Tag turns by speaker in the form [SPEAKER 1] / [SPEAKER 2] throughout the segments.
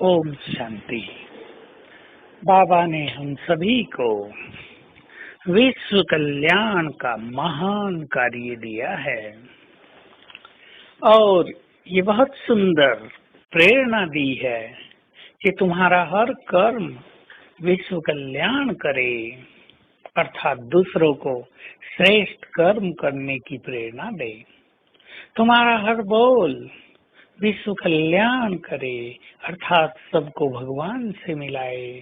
[SPEAKER 1] ओम शांति। बाबा ने हम सभी को विश्व कल्याण का महान कार्य दिया है और ये बहुत सुंदर प्रेरणा दी है कि तुम्हारा हर कर्म विश्व कल्याण करे, अर्थात दूसरों को श्रेष्ठ कर्म करने की प्रेरणा दे। तुम्हारा हर बोल विश्व कल्याण करे, अर्थात सबको भगवान से मिलाए,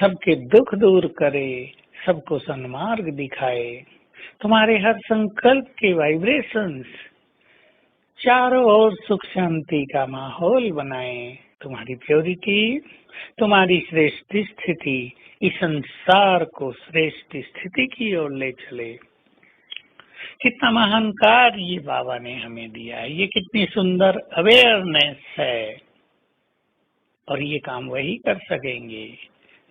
[SPEAKER 1] सबके दुख दूर करे, सबको सन्मार्ग दिखाए। तुम्हारे हर संकल्प के वाइब्रेशंस चारों ओर सुख शांति का माहौल बनाए। तुम्हारी प्योरिटी, तुम्हारी श्रेष्ठ स्थिति इस संसार को श्रेष्ठ स्थिति की ओर ले चले। कितना महान कार्य बाबा ने हमें दिया है, ये कितनी सुंदर अवेयरनेस है। और ये काम वही कर सकेंगे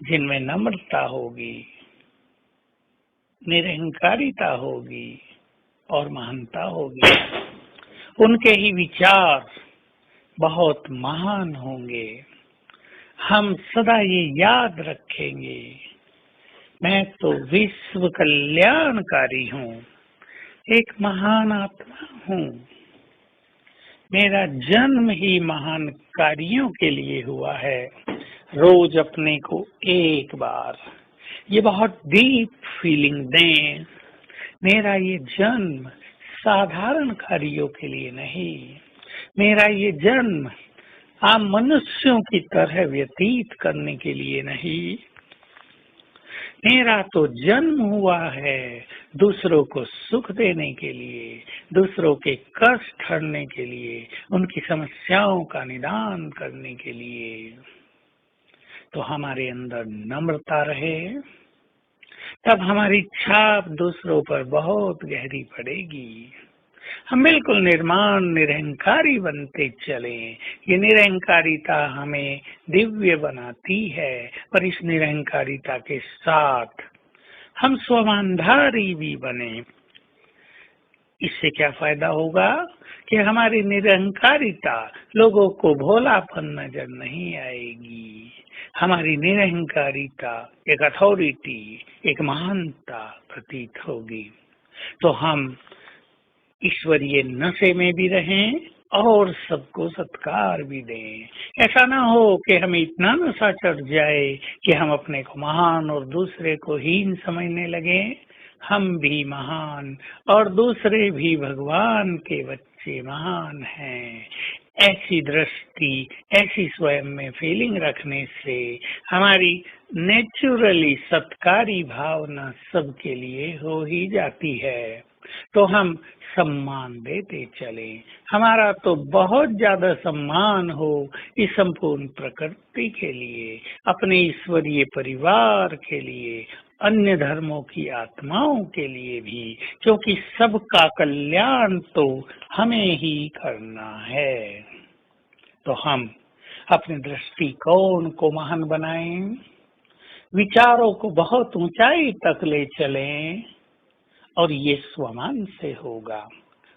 [SPEAKER 1] जिनमें नम्रता होगी, निरहंकारिता होगी और महानता होगी। उनके ही विचार बहुत महान होंगे। हम सदा ये याद रखेंगे, मैं तो विश्व कल्याणकारी हूँ, एक महान आत्मा हूँ। मेरा जन्म ही महान कार्यों के लिए हुआ है। रोज अपने को एक बार ये बहुत डीप फीलिंग दें, मेरा ये जन्म साधारण कार्यों के लिए नहीं, मेरा ये जन्म आम मनुष्यों की तरह व्यतीत करने के लिए नहीं, मेरा तो जन्म हुआ है दूसरों को सुख देने के लिए, दूसरों के कष्ट हरने के लिए, उनकी समस्याओं का निदान करने के लिए। तो हमारे अंदर नम्रता रहे, तब हमारी छाप दूसरों पर बहुत गहरी पड़ेगी। हम बिल्कुल निर्माण निरहंकारी बनते चले। ये निरहंकारिता हमें दिव्य बनाती है, पर इस निरहंकारिता के साथ हम स्वमानधारी भी बने। इससे क्या फायदा होगा कि हमारी निरहंकारिता लोगों को भोलापन नजर नहीं आएगी। हमारी निरहंकारिता एक अथॉरिटी, एक महानता प्रतीत होगी। तो हम ईश्वरीय नशे में भी रहें और सबको सत्कार भी दें। ऐसा ना हो कि हमें इतना नशा चढ़ जाए कि हम अपने को महान और दूसरे को हीन समझने लगे। हम भी महान और दूसरे भी भगवान के बच्चे महान हैं। ऐसी दृष्टि, ऐसी स्वयं में फीलिंग रखने से हमारी नेचुरली सत्कारी भावना सबके लिए हो ही जाती है। तो हम सम्मान देते चले। हमारा तो बहुत ज्यादा सम्मान हो इस संपूर्ण प्रकृति के लिए, अपने ईश्वरीय परिवार के लिए, अन्य धर्मों की आत्माओं के लिए भी, क्योंकि सबका कल्याण तो हमें ही करना है। तो हम अपने दृष्टिकोण को महान बनाएं, विचारों को बहुत ऊंचाई तक ले चलें और ये स्वमान से होगा।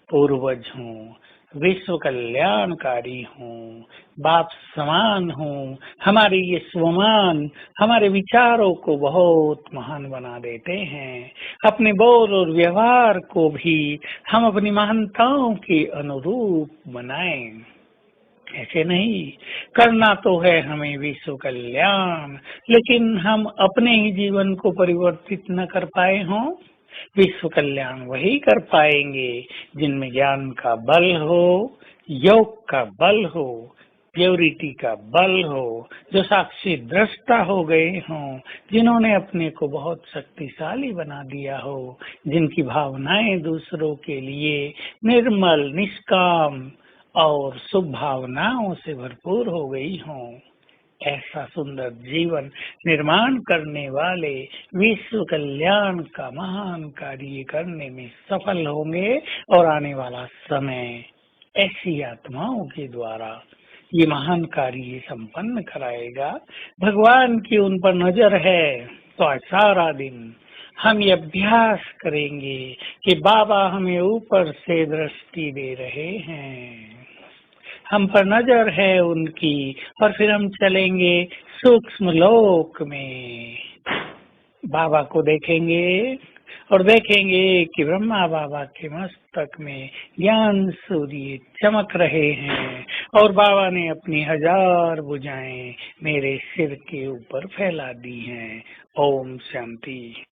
[SPEAKER 1] पूर्वज हूँ, विश्व कल्याणकारी हूँ, बाप समान हूँ। हमारे ये स्वमान हमारे विचारों को बहुत महान बना देते हैं। अपने बोल और व्यवहार को भी हम अपनी महानताओं के अनुरूप बनाएं। ऐसे नहीं, करना तो है हमें विश्व कल्याण, लेकिन हम अपने ही जीवन को परिवर्तित न कर पाए हों। विश्व कल्याण वही कर पाएंगे जिनमें ज्ञान का बल हो, योग का बल हो, प्योरिटी का बल हो, जो साक्षी दृष्टा हो गए हों, जिन्होंने अपने को बहुत शक्तिशाली बना दिया हो, जिनकी भावनाएं दूसरों के लिए निर्मल, निष्काम और शुभ भावनाओं से भरपूर हो गई हों। ऐसा सुंदर जीवन निर्माण करने वाले विश्व कल्याण का महान कार्य करने में सफल होंगे और आने वाला समय ऐसी आत्माओं के द्वारा ये महान कार्य संपन्न कराएगा। भगवान की उन पर नजर है। तो आज सारा दिन हम ये अभ्यास करेंगे कि बाबा हमें ऊपर से दृष्टि दे रहे हैं। हम पर नजर है उनकी और फिर हम चलेंगे सूक्ष्म लोक में। बाबा को देखेंगे और देखेंगे कि ब्रह्मा बाबा के मस्तक में ज्ञान सूर्य चमक रहे हैं और बाबा ने अपनी 1000 भुजाएं मेरे सिर के ऊपर फैला दी हैं। ओम शांति।